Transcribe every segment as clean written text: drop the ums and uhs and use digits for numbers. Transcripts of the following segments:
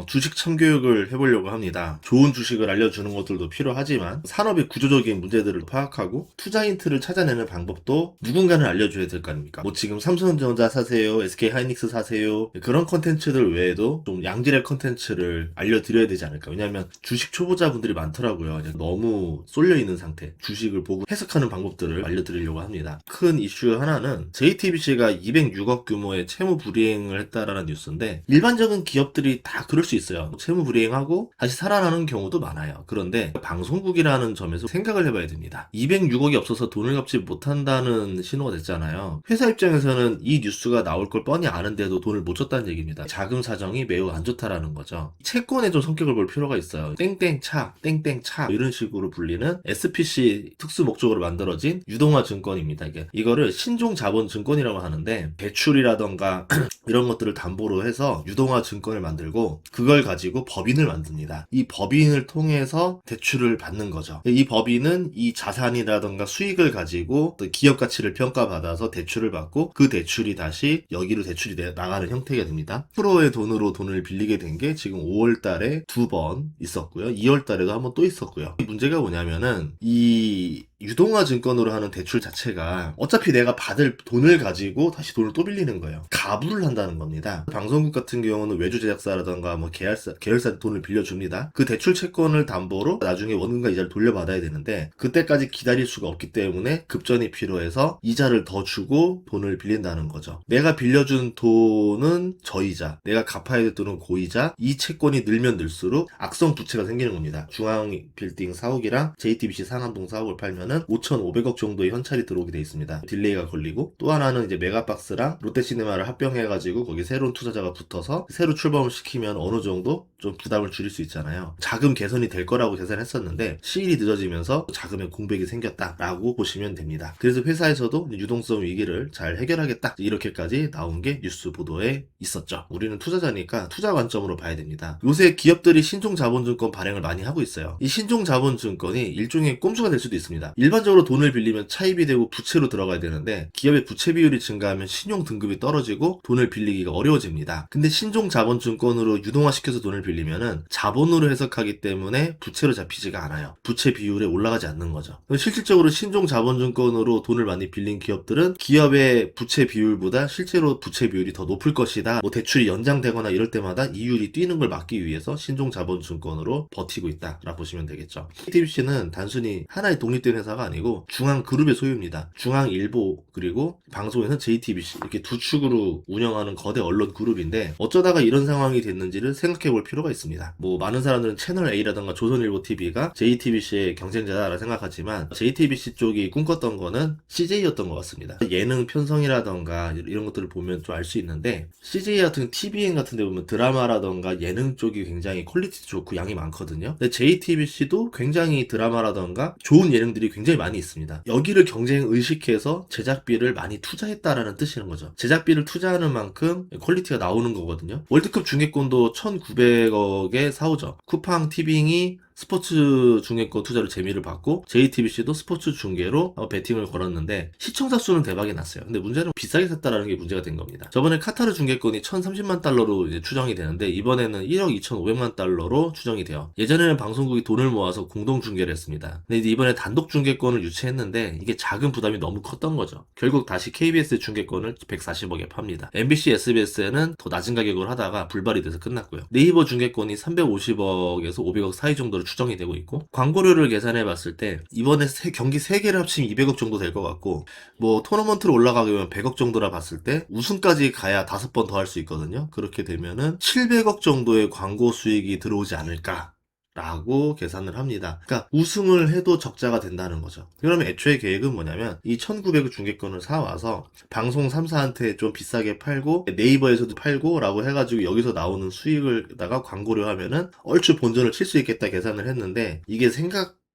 주식 참교육을 해보려고 합니다. 좋은 주식을 알려주는 것들도 필요하지만 산업의 구조적인 문제들을 파악하고 투자 힌트를 찾아내는 방법도 누군가는 알려줘야 될 거 아닙니까? 뭐 지금 삼성전자 사세요, SK하이닉스 사세요, 그런 컨텐츠들 외에도 좀 양질의 컨텐츠를 알려드려야 되지 않을까. 왜냐하면 주식 초보자분들이 많더라고요. 너무 쏠려있는 상태, 주식을 보고 해석하는 방법들을 알려드리려고 합니다. 큰 이슈 하나는 JTBC가 206억 규모의 채무 불이행을 했다라는 뉴스인데, 일반적인 기업들이 다 그럴 수 있어요. 채무 불이행하고 다시 살아나는 경우도 많아요. 그런데 방송국이라는 점에서 생각을 해봐야 됩니다. 206억이 없어서 돈을 갚지 못한다는 신호가 됐잖아요. 회사 입장에서는 이 뉴스가 나올 걸 뻔히 아는데도 돈을 못 줬다는 얘기입니다. 자금 사정이 매우 안 좋다라는 거죠. 채권의 좀 성격을 볼 필요가 있어요. 땡땡차, 땡땡차 이런 식으로 불리는 SPC 특수 목적으로 만들어진 유동화 증권입니다. 이거를 신종 자본 증권이라고 하는데, 대출이라던가 이런 것들을 담보로 해서 유동화 증권을 만들고 그걸 가지고 법인을 만듭니다. 이 법인을 통해서 대출을 받는 거죠. 이 법인은 이 자산이라던가 수익을 가지고 또 기업 가치를 평가받아서 대출을 받고 그 대출이 다시 여기로 대출이 나가는 형태가 됩니다. 프로의 돈으로 돈을 빌리게 된 게 지금 5월 달에 2번 있었고요. 2월 달에도 한 번 또 있었고요. 문제가 뭐냐면은 이 유동화 증권으로 하는 대출 자체가 어차피 내가 받을 돈을 가지고 다시 돈을 또 빌리는 거예요. 가부를 한다는 겁니다. 방송국 같은 경우는 외주 제작사라던가 뭐 계열사 돈을 빌려줍니다. 그 대출 채권을 담보로 나중에 원금과 이자를 돌려받아야 되는데, 그때까지 기다릴 수가 없기 때문에 급전이 필요해서 이자를 더 주고 돈을 빌린다는 거죠. 내가 빌려준 돈은 저이자, 내가 갚아야 될 돈은 고이자, 이 채권이 늘면 늘수록 악성 부채가 생기는 겁니다. 중앙빌딩 사옥이랑 JTBC 상암동 사옥을 팔면 5,500억 정도의 현찰이 들어오게 돼 있습니다. 딜레이가 걸리고, 또 하나는 이제 메가박스랑 롯데시네마를 합병해가지고 거기 새로운 투자자가 붙어서 새로 출범을 시키면 어느 정도 좀 부담을 줄일 수 있잖아요. 자금 개선이 될 거라고 계산했었는데 시일이 늦어지면서 자금의 공백이 생겼다라고 보시면 됩니다. 그래서 회사에서도 유동성 위기를 잘 해결하겠다, 이렇게까지 나온 게 뉴스 보도에 있었죠. 우리는 투자자니까 투자 관점으로 봐야 됩니다. 요새 기업들이 신종자본증권 발행을 많이 하고 있어요. 이 신종자본증권이 일종의 꼼수가 될 수도 있습니다. 일반적으로 돈을 빌리면 차입이 되고 부채로 들어가야 되는데, 기업의 부채 비율이 증가하면 신용 등급이 떨어지고 돈을 빌리기가 어려워집니다. 근데 신종자본증권으로 유동화시켜서 돈을 빌리면은 자본으로 해석하기 때문에 부채로 잡히지가 않아요. 부채 비율에 올라가지 않는 거죠. 실질적으로 신종자본증권으로 돈을 많이 빌린 기업들은 기업의 부채 비율보다 실제로 부채 비율이 더 높을 것이다, 뭐 대출이 연장되거나 이럴 때마다 이율이 뛰는 걸 막기 위해서 신종자본증권으로 버티고 있다라고 보시면 되겠죠. JTBC는 단순히 하나의 독립된 회사가 아니고 중앙그룹의 소유입니다. 중앙일보 그리고 방송에서는 JTBC, 이렇게 두 축으로 운영하는 거대 언론 그룹인데, 어쩌다가 이런 상황이 됐는지를 생각해 볼 필요가 있습니다. 뭐 많은 사람들은 채널A라던가 조선일보 TV가 JTBC의 경쟁자다라고 생각하지만, JTBC 쪽이 꿈꿨던 거는 CJ였던 것 같습니다. 예능 편성이라던가 이런 것들을 보면 좀 알 수 있는데, CJ 같은 TVN 같은 데 보면 드라마라던가 예능 쪽이 굉장히 퀄리티도 좋고 양이 많거든요. 근데 JTBC도 굉장히 드라마라던가 좋은 예능들이 굉장히 많이 있습니다. 여기를 경쟁 의식해서 제작비를 많이 투자했다라는 뜻이는 거죠. 제작비를 투자하는 만큼 퀄리티가 나오는 거거든요. 월드컵 중계권도 1,900억에 사오죠. 쿠팡 티빙이 스포츠 중계권 투자로 재미를 받고 JTBC도 스포츠 중계로 베팅을 걸었는데 시청자 수는 대박이 났어요. 근데 문제는 비싸게 샀다라는 게 문제가 된 겁니다. 저번에 카타르 중계권이 1,030만 달러로 이제 추정이 되는데, 이번에는 1억 2,500만 달러로 추정이 돼요. 예전에는 방송국이 돈을 모아서 공동 중계를 했습니다. 근데 이번에 단독 중계권을 유치했는데 이게 자금 부담이 너무 컸던 거죠. 결국 다시 KBS 중계권을 140억에 팝니다. MBC, SBS에는 더 낮은 가격으로 하다가 불발이 돼서 끝났고요. 네이버 중계권이 350억에서 500억 사이 정도로 추정이 되고 있고, 광고료를 계산해 봤을 때 이번에 경기 3개를 합치면 200억 정도 될 것 같고, 뭐 토너먼트로 올라가면 100억 정도라 봤을 때 우승까지 가야 5번 더 할 수 있거든요. 그렇게 되면은 700억 정도의 광고 수익이 들어오지 않을까 라고 계산을 합니다. 그러니까 우승을 해도 적자가 된다는 거죠. 그러면 애초에 계획은 뭐냐면, 이 1900억 중계권을 사와서 방송 3사한테 좀 비싸게 팔고 네이버에서도 팔고 라고 해가지고 여기서 나오는 수익을 다가 광고료 하면은 얼추 본전을 칠 수 있겠다 계산을 했는데, 이게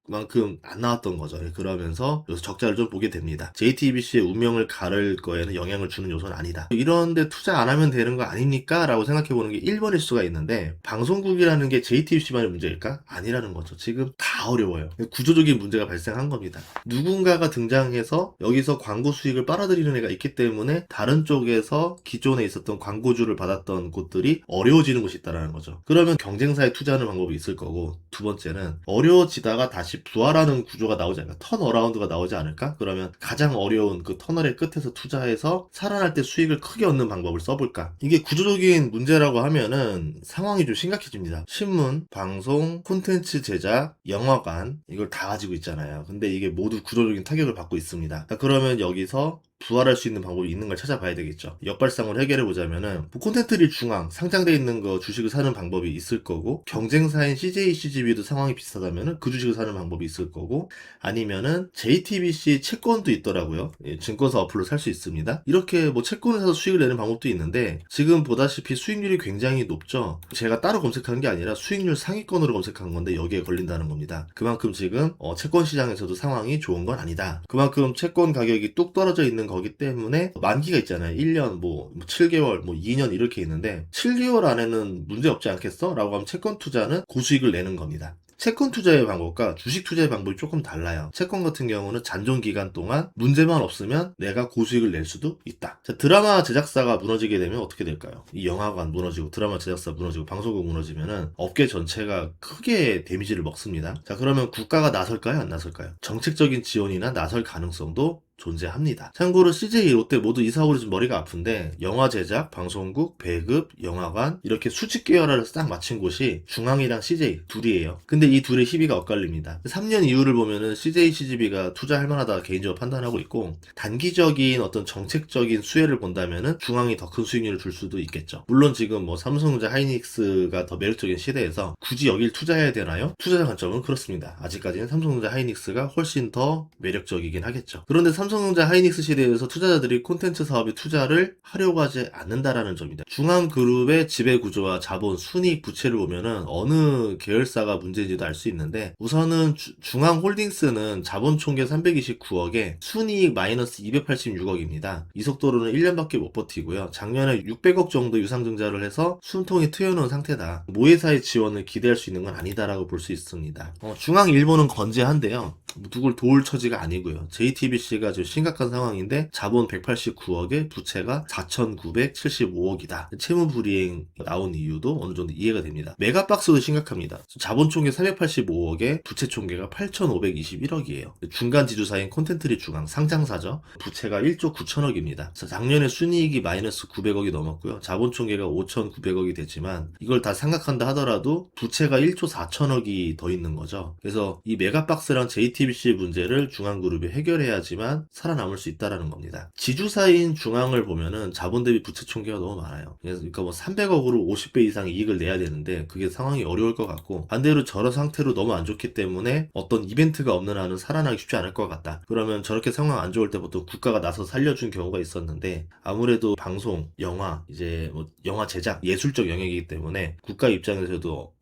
만큼 안 나왔던 거죠. 그러면서 여기서 적자를 좀 보게 됩니다. JTBC의 운명을 가를 거에는 영향을 주는 요소는 아니다. 이런데 투자 안 하면 되는 거 아닙니까? 라고 생각해보는 게 1번일 수가 있는데, 방송국이라는 게 JTBC만의 문제일까? 아니라는 거죠. 지금 다 어려워요. 구조적인 문제가 발생한 겁니다. 누군가가 등장해서 여기서 광고 수익을 빨아들이는 애가 있기 때문에 다른 쪽에서 기존에 있었던 광고주를 받았던 곳들이 어려워지는 곳이 있다는 거죠. 그러면 경쟁사에 투자하는 방법이 있을 거고, 두 번째는 어려워지다가 다시 부활하는 구조가 나오지 않을까? 턴어라운드가 나오지 않을까? 그러면 가장 어려운 그 터널의 끝에서 투자해서 살아날 때 수익을 크게 얻는 방법을 써볼까? 이게 구조적인 문제라고 하면은 상황이 좀 심각해집니다. 신문, 방송, 콘텐츠 제작, 영화관 이걸 다 가지고 있잖아요. 근데 이게 모두 구조적인 타격을 받고 있습니다. 그러면 여기서 부활할 수 있는 방법이 있는 걸 찾아봐야 되겠죠. 역발상을 해결해 보자면은 콘텐츠리 중앙 상장돼 있는 거 주식을 사는 방법이 있을 거고, 경쟁사인 CJ, CGV도 상황이 비슷하다면은 그 주식을 사는 방법이 있을 거고, 아니면은 JTBC 채권도 있더라고요. 예, 증권사 어플로 살 수 있습니다. 이렇게 뭐 채권을 사서 수익을 내는 방법도 있는데, 지금 보다시피 수익률이 굉장히 높죠. 제가 따로 검색한 게 아니라 수익률 상위권으로 검색한 건데 여기에 걸린다는 겁니다. 그만큼 지금 채권 시장에서도 상황이 좋은 건 아니다. 그만큼 채권 가격이 뚝 떨어져 있는 거기 때문에 만기가 있잖아요. 1년, 7개월, 2년 이렇게 있는데 7개월 안에는 문제 없지 않겠어? 라고 하면 채권 투자는 고수익을 내는 겁니다. 채권 투자의 방법과 주식 투자의 방법이 조금 달라요. 채권 같은 경우는 잔존 기간 동안 문제만 없으면 내가 고수익을 낼 수도 있다. 자, 드라마 제작사가 무너지게 되면 어떻게 될까요? 이 영화관 무너지고 드라마 제작사 무너지고 방송국 무너지면은 업계 전체가 크게 데미지를 먹습니다. 자, 그러면 국가가 나설까요? 안 나설까요? 정책적인 지원이나 나설 가능성도 존재합니다. 참고로 CJ, 롯데 모두 이 사업으로 좀 머리가 아픈데, 영화 제작, 방송국, 배급, 영화관 이렇게 수직 계열화를 싹 마친 곳이 중앙이랑 CJ 둘이에요. 근데 이 둘의 희비가 엇갈립니다. 3년 이후를 보면은 CJ, CGV가 투자할 만하다 개인적으로 판단하고 있고, 단기적인 어떤 정책적인 수혜를 본다면은 중앙이 더 큰 수익률을 줄 수도 있겠죠. 물론 지금 삼성전자, 하이닉스가 더 매력적인 시대에서 굳이 여길 투자해야 되나요? 투자 관점은 그렇습니다. 아직까지는 삼성전자, 하이닉스가 훨씬 더 매력적이긴 하겠죠. 그런데 삼성전자, 하이닉스 시대에서 투자자들이 콘텐츠 사업에 투자를 하려고 하지 않는다라는 점입니다. 중앙그룹의 지배구조와 자본, 순이익, 부채를 보면은 어느 계열사가 문제인지도 알 수 있는데, 우선은 중앙홀딩스는 자본 총계 329억에 순이익 마이너스 286억입니다. 이 속도로는 1년밖에 못 버티고요. 작년에 600억 정도 유상증자를 해서 숨통이 트여놓은 상태다. 모회사의 지원을 기대할 수 있는 건 아니다라고 볼 수 있습니다. 중앙 일본은 건재한데요. 누굴 도울 처지가 아니고요. JTBC가 지금 심각한 상황인데 자본 189억에 부채가 4,975억이다. 채무 불이행 나온 이유도 어느 정도 이해가 됩니다. 메가박스도 심각합니다. 자본 총계 385억에 부채 총계가 8,521억이에요. 중간 지주사인 콘텐츠리 중앙 상장사죠. 부채가 1조 9천억입니다. 작년에 순이익이 마이너스 900억이 넘었고요. 자본 총계가 5,900억이 됐지만 이걸 다 생각한다 하더라도 부채가 1조 4천억이 더 있는 거죠. 그래서 이 메가박스랑 JTBC 문제를 중앙그룹이 해결해야지만 살아남을 수 있다라는 겁니다. 지주사인 중앙을 보면은 자본 대비 부채 총계가 너무 많아요. 그러니까 300억으로 50배 이상 이익을 내야 되는데 그게 상황이 어려울 것 같고, 반대로 저런 상태로 너무 안 좋기 때문에 어떤 이벤트가 없는 한은 살아나기 쉽지 않을 것 같다. 그러면 저렇게 상황 안 좋을 때 보통 국가가 나서 살려준 경우가 있었는데, 아무래도 방송, 영화, 이제 영화 제작, 예술적 영역이기 때문에 국가 입장에서도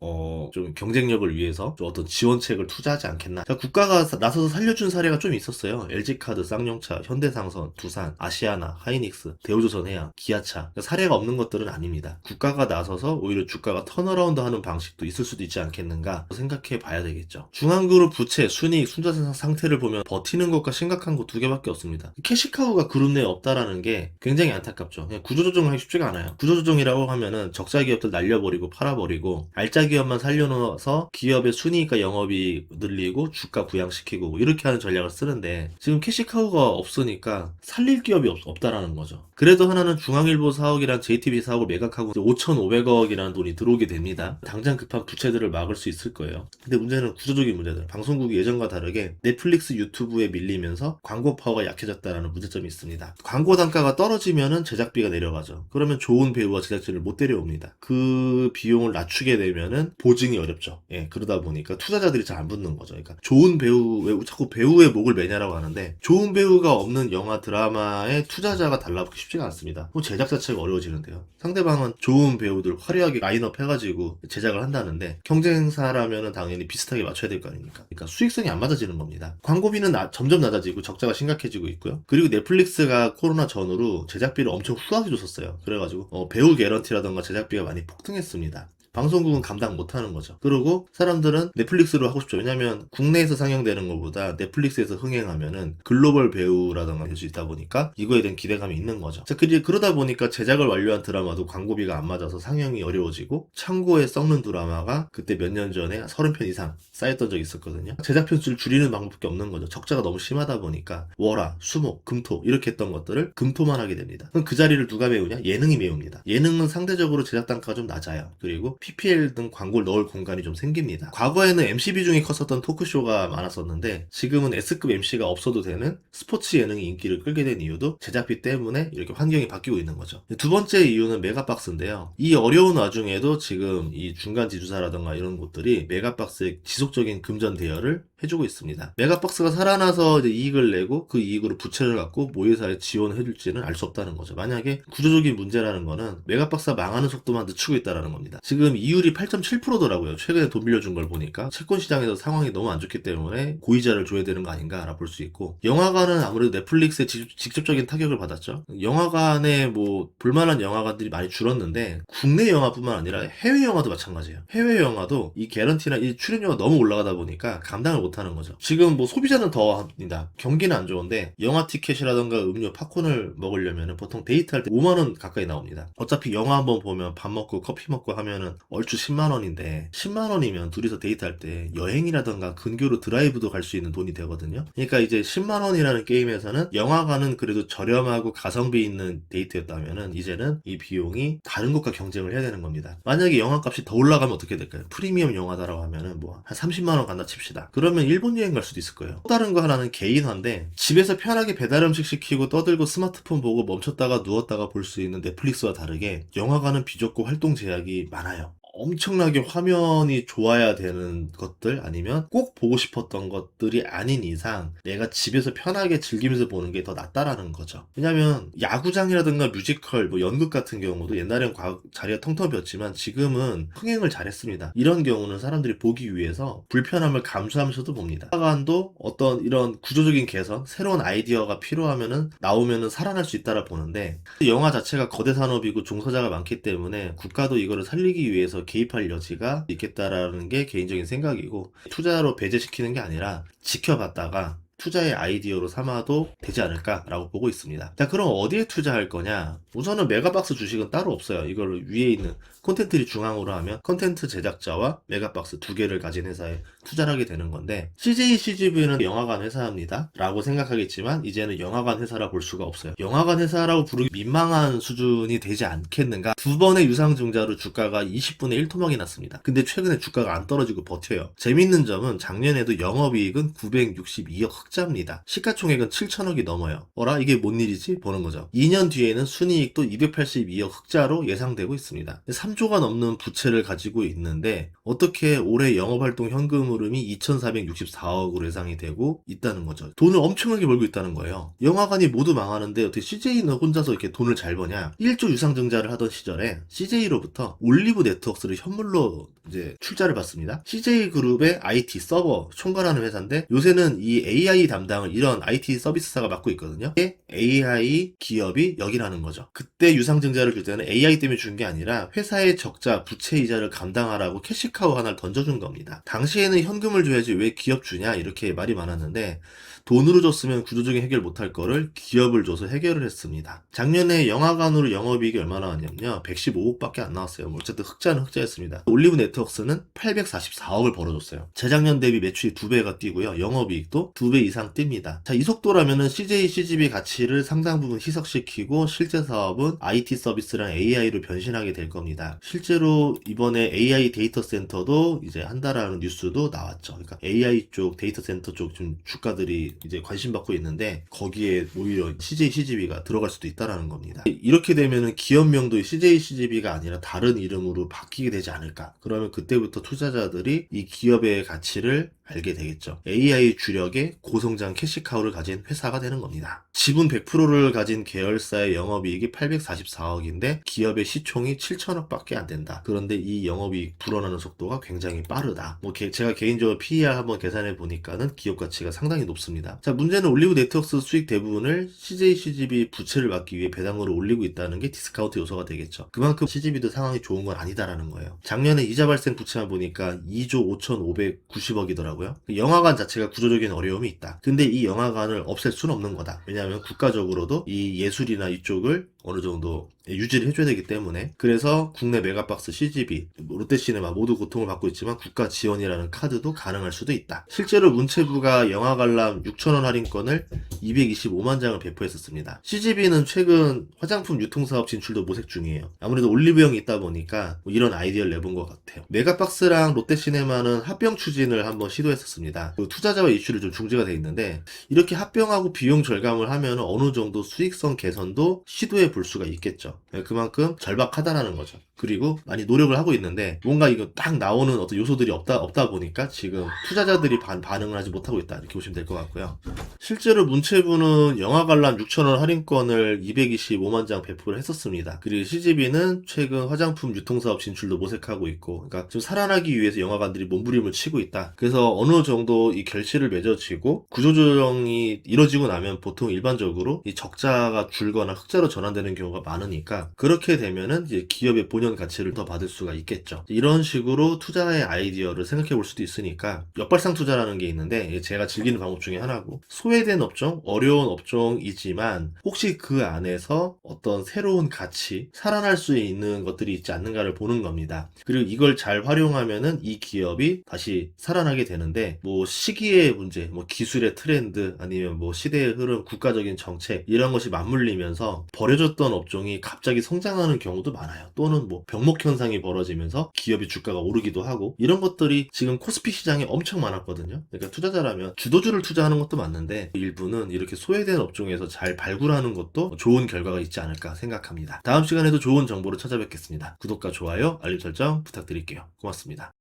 좀 경쟁력을 위해서 좀 어떤 지원책을 투자하지 않겠나. 자, 국가가 나서서 살려준 사례가 좀 있었어요. LG카드, 쌍용차, 현대상선, 두산, 아시아나, 하이닉스, 대우조선해양, 기아차. 그러니까 사례가 없는 것들은 아닙니다. 국가가 나서서 오히려 주가가 턴어라운드 하는 방식도 있을 수도 있지 않겠는가 생각해 봐야 되겠죠. 중앙그룹 부채, 순이익, 순자산 상태를 보면 버티는 것과 심각한 거 두 개밖에 없습니다. 캐시카우가 그룹 내에 없다라는 게 굉장히 안타깝죠. 그냥 구조조정을 하기 쉽지가 않아요. 구조조정이라고 하면은 적자 기업들 날려버리고 팔아버리고 알짜 기업만 살려놓아서 기업의 순이익과 영업이 늘리고 주가 부양시키고 이렇게 하는 전략을 쓰는데, 지금 캐시카우가 없으니까 살릴 기업이 없다라는 거죠. 그래도 하나는 중앙일보 사옥이랑 JTBC 사옥을 매각하고 5,500억이라는 돈이 들어오게 됩니다. 당장 급한 부채들을 막을 수 있을 거예요. 근데 문제는 구조적인 문제들. 방송국이 예전과 다르게 넷플릭스, 유튜브에 밀리면서 광고 파워가 약해졌다라는 문제점이 있습니다. 광고 단가가 떨어지면은 제작비가 내려가죠. 그러면 좋은 배우와 제작진을 못 데려옵니다. 그 비용을 낮추게 되면은 보증이 어렵죠. 예, 그러다 보니까 투자자들이 잘 안 붙는 거죠. 그러니까 좋은 배우 배우, 왜 자꾸 배우의 목을 매냐라고 하는데, 좋은 배우가 없는 영화 드라마의 투자자가 달라붙기 쉽지가 않습니다. 그럼 제작 자체가 어려워지는데요. 상대방은 좋은 배우들 화려하게 라인업 해가지고 제작을 한다는데, 경쟁사라면은 당연히 비슷하게 맞춰야 될 거 아닙니까? 그러니까 수익성이 안 맞아지는 겁니다. 광고비는 점점 낮아지고 적자가 심각해지고 있고요. 그리고 넷플릭스가 코로나 전후로 제작비를 엄청 후하게 줬었어요. 그래가지고 배우 개런티라던가 제작비가 많이 폭등했습니다. 방송국은 감당 못하는 거죠. 그리고 사람들은 넷플릭스로 하고 싶죠. 왜냐면 국내에서 상영되는 것보다 넷플릭스에서 흥행하면은 글로벌 배우라던가 될 수 있다 보니까 이거에 대한 기대감이 있는 거죠. 자, 그러다 보니까 제작을 완료한 드라마도 광고비가 안 맞아서 상영이 어려워지고, 창고에 썩는 드라마가 그때 몇 년 전에 30편 이상 쌓였던 적이 있었거든요. 제작 편수를 줄이는 방법밖에 없는 거죠. 적자가 너무 심하다 보니까 월화, 수목, 금토 이렇게 했던 것들을 금토만 하게 됩니다. 그럼 그 자리를 누가 메우냐? 예능이 메웁니다. 예능은 상대적으로 제작 단가가 좀 낮아요. 그리고 PPL 등 광고를 넣을 공간이 좀 생깁니다. 과거에는 MC 비중이 컸었던 토크쇼가 많았었는데, 지금은 S급 MC가 없어도 되는 스포츠 예능이 인기를 끌게 된 이유도 제작비 때문에 이렇게 환경이 바뀌고 있는 거죠. 두 번째 이유는 메가박스인데요. 이 어려운 와중에도 지금 이 중간 지주사라던가 이런 곳들이 메가박스의 지속적인 금전 대여를 해주고 있습니다. 메가박스가 살아나서 이제 이익을 내고 그 이익으로 부채를 갖고 모의사에 지원을 해줄지는 알 수 없다는 거죠. 만약에 구조적인 문제라는 거는 메가박스가 망하는 속도만 늦추고 있다는 겁니다. 지금 이율이 8.7%더라고요. 최근에 돈 빌려준 걸 보니까 채권 시장에서 상황이 너무 안 좋기 때문에 고이자를 줘야 되는 거 아닌가라 볼 수 있고, 영화관은 아무래도 넷플릭스의 직접적인 타격을 받았죠. 영화관에 뭐 볼만한 영화관들이 많이 줄었는데, 국내 영화뿐만 아니라 해외 영화도 마찬가지예요. 해외 영화도 이 개런티나 이 출연료가 너무 올라가다 보니까 감당을 못하는 거죠. 지금 뭐 소비자는 더 합니다. 경기는 안 좋은데 영화 티켓이라던가 음료, 팝콘을 먹으려면 보통 데이트할 때 5만원 가까이 나옵니다. 어차피 영화 한번 보면 밥 먹고 커피 먹고 하면은 얼추 10만원인데, 10만원이면 둘이서 데이트할 때 여행이라던가 근교로 드라이브도 갈 수 있는 돈이 되거든요. 그러니까 이제 10만원이라는 게임에서는 영화관은 그래도 저렴하고 가성비 있는 데이트였다면은, 이제는 이 비용이 다른 곳과 경쟁을 해야 되는 겁니다. 만약에 영화값이 더 올라가면 어떻게 될까요? 프리미엄 영화다라고 하면은 뭐 한 30만원 간다 칩시다. 그러면 일본 여행 갈 수도 있을 거예요. 또 다른 거 하나는 개인화인데, 집에서 편하게 배달 음식 시키고 떠들고 스마트폰 보고 멈췄다가 누웠다가 볼 수 있는 넷플릭스와 다르게 영화관은 비좁고 활동 제약이 많아요. 엄청나게 화면이 좋아야 되는 것들, 아니면 꼭 보고 싶었던 것들이 아닌 이상 내가 집에서 편하게 즐기면서 보는 게 더 낫다라는 거죠. 왜냐면 야구장이라든가 뮤지컬, 뭐 연극 같은 경우도 옛날엔 자리가 텅텅 비었지만 지금은 흥행을 잘했습니다. 이런 경우는 사람들이 보기 위해서 불편함을 감수하면서도 봅니다. 영화관도 어떤 이런 구조적인 개선, 새로운 아이디어가 필요하면은 나오면은 살아날 수 있다라 보는데, 영화 자체가 거대 산업이고 종사자가 많기 때문에 국가도 이거를 살리기 위해서 개입할 여지가 있겠다라는 게 개인적인 생각이고, 투자로 배제시키는 게 아니라 지켜봤다가 투자의 아이디어로 삼아도 되지 않을까라고 보고 있습니다. 자, 그럼 어디에 투자할 거냐? 우선은 메가박스 주식은 따로 없어요. 이걸 위에 있는 콘텐츠를 중앙으로 하면 콘텐츠 제작자와 메가박스 두 개를 가진 회사에 투자를 하게 되는 건데, CJ CGV는 영화관 회사입니다 라고 생각하겠지만 이제는 영화관 회사라 볼 수가 없어요. 영화관 회사라고 부르기 민망한 수준이 되지 않겠는가. 두 번의 유상증자로 주가가 20분의 1 토막이 났습니다. 근데 최근에 주가가 안 떨어지고 버텨요. 재밌는 점은 작년에도 영업이익은 962억 흑자입니다. 시가총액은 7천억이 넘어요. 이게 뭔 일이지? 보는 거죠. 2년 뒤에는 순이익도 282억 흑자로 예상되고 있습니다. 3조가 넘는 부채를 가지고 있는데 어떻게 올해 영업활동 현금 흐름이 2,464억으로 예상이 되고 있다는 거죠. 돈을 엄청나게 벌고 있다는 거예요. 영화관이 모두 망하는데 어떻게 CJ는 혼자서 이렇게 돈을 잘 버냐? 1조 유상증자를 하던 시절에 CJ로부터 올리브 네트워크를 현물로 이제 출자를 받습니다. CJ그룹의 IT 서버 총괄하는 회사인데, 요새는 이 AI 담당을 이런 IT 서비스사가 맡고 있거든요. AI 기업이 여기라는 거죠. 그때 유상증자를 줄 때는 AI 때문에 준 게 아니라 회사의 적자, 부채 이자를 감당하라고 캐시카우 하나를 던져준 겁니다. 당시에는 현금을 줘야지 왜 기업 주냐 이렇게 말이 많았는데, 돈으로 줬으면 구조적인 해결 못할 거를 기업을 줘서 해결을 했습니다. 작년에 영화관으로 영업이익이 얼마나 나왔냐면요, 115억밖에 안 나왔어요. 어쨌든 흑자는 흑자였습니다. 올리브 네트워크는 844억을 벌어줬어요. 재작년 대비 매출이 2배가 뛰고요, 영업이익도 2배 이상 띱니다. 자, 이 속도라면은 CJ, CGV 가치를 상당 부분 희석시키고 실제 사업은 IT 서비스랑 AI로 변신하게 될 겁니다. 실제로 이번에 AI 데이터 센터도 이제 한다라는 뉴스도 나왔죠. 그러니까 AI 쪽 데이터 센터 쪽 좀 주가들이 이제 관심 받고 있는데 거기에 오히려 CJ, CGV가 들어갈 수도 있다라는 겁니다. 이렇게 되면은 기업명도 CJ, CGV가 아니라 다른 이름으로 바뀌게 되지 않을까? 그러면 그때부터 투자자들이 이 기업의 가치를 알게 되겠죠. AI 주력의 고성장 캐시카우를 가진 회사가 되는 겁니다. 지분 100%를 가진 계열사의 영업이익이 844억인데 기업의 시총이 7천억밖에 안 된다. 그런데 이 영업이익 불어나는 속도가 굉장히 빠르다. 제가 개인적으로 PER 한번 계산해 보니까는 기업 가치가 상당히 높습니다. 자, 문제는 올리브 네트워크스 수익 대부분을 CJ, CGV 부채를 막기 위해 배당으로 올리고 있다는 게 디스카운트 요소가 되겠죠. 그만큼 CGV도 상황이 좋은 건 아니다라는 거예요. 작년에 이자 발생 부채만 보니까 2조 5,590억이더라고요. 영화관 자체가 구조적인 어려움이 있다. 근데 이 영화관을 없앨 수는 없는 거다. 왜냐하면 국가적으로도 이 예술이나 이쪽을 어느 정도 유지를 해줘야 되기 때문에. 그래서 국내 메가박스 CGV, 롯데시네마 모두 고통을 받고 있지만 국가 지원이라는 카드도 가능할 수도 있다. 실제로 문체부가 영화 관람 6,000원 할인권을 225만 장을 배포했었습니다. CGV는 최근 화장품 유통사업 진출도 모색 중이에요. 아무래도 올리브영이 있다 보니까 이런 아이디어를 내본 것 같아요. 메가박스랑 롯데시네마는 합병 추진을 한번 시도했었습니다. 그 투자자와 이슈를 좀 중지가 돼 있는데 이렇게 합병하고 비용 절감을 하면 어느 정도 수익성 개선도 시도해 볼 수가 있겠죠. 그만큼 절박하다라는 거죠. 그리고 많이 노력을 하고 있는데 뭔가 이거 딱 나오는 어떤 요소들이 없다 보니까 지금 투자자들이 반응을 하지 못하고 있다, 이렇게 보시면 될 것 같고요. 실제로 문체부는 영화 관람 6,000원 할인권을 225만 장 배포를 했었습니다. 그리고 CGV는 최근 화장품 유통사업 진출도 모색하고 있고, 그러니까 지금 살아나기 위해서 영화관들이 몸부림을 치고 있다. 그래서 어느 정도 이 결실을 맺어지고 구조조정이 이뤄지고 나면 보통 일반적으로 이 적자가 줄거나 흑자로 전환되는 경우가 많으니까 그렇게 되면은 이제 기업의 본연 가치를 더 받을 수가 있겠죠. 이런 식으로 투자의 아이디어를 생각해 볼 수도 있으니까 역발상 투자라는 게 있는데 제가 즐기는 방법 중에 하나고, 소외된 업종, 어려운 업종이지만 혹시 그 안에서 어떤 새로운 가치, 살아날 수 있는 것들이 있지 않는가를 보는 겁니다. 그리고 이걸 잘 활용하면은 이 기업이 다시 살아나게 되는데, 뭐 시기의 문제, 뭐 기술의 트렌드, 아니면 뭐 시대의 흐름, 국가적인 정책, 이런 것이 맞물리면서 버려졌던 업종이 갑자기 성장하는 경우도 많아요. 또는 뭐 병목 현상이 벌어지면서 기업의 주가가 오르기도 하고, 이런 것들이 지금 코스피 시장에 엄청 많았거든요. 그러니까 투자자라면 주도주를 투자하는 것도 맞는데 일부는 이렇게 소외된 업종에서 잘 발굴하는 것도 좋은 결과가 있지 않을까 생각합니다. 다음 시간에도 좋은 정보로 찾아뵙겠습니다. 구독과 좋아요, 알림 설정 부탁드릴게요. 고맙습니다.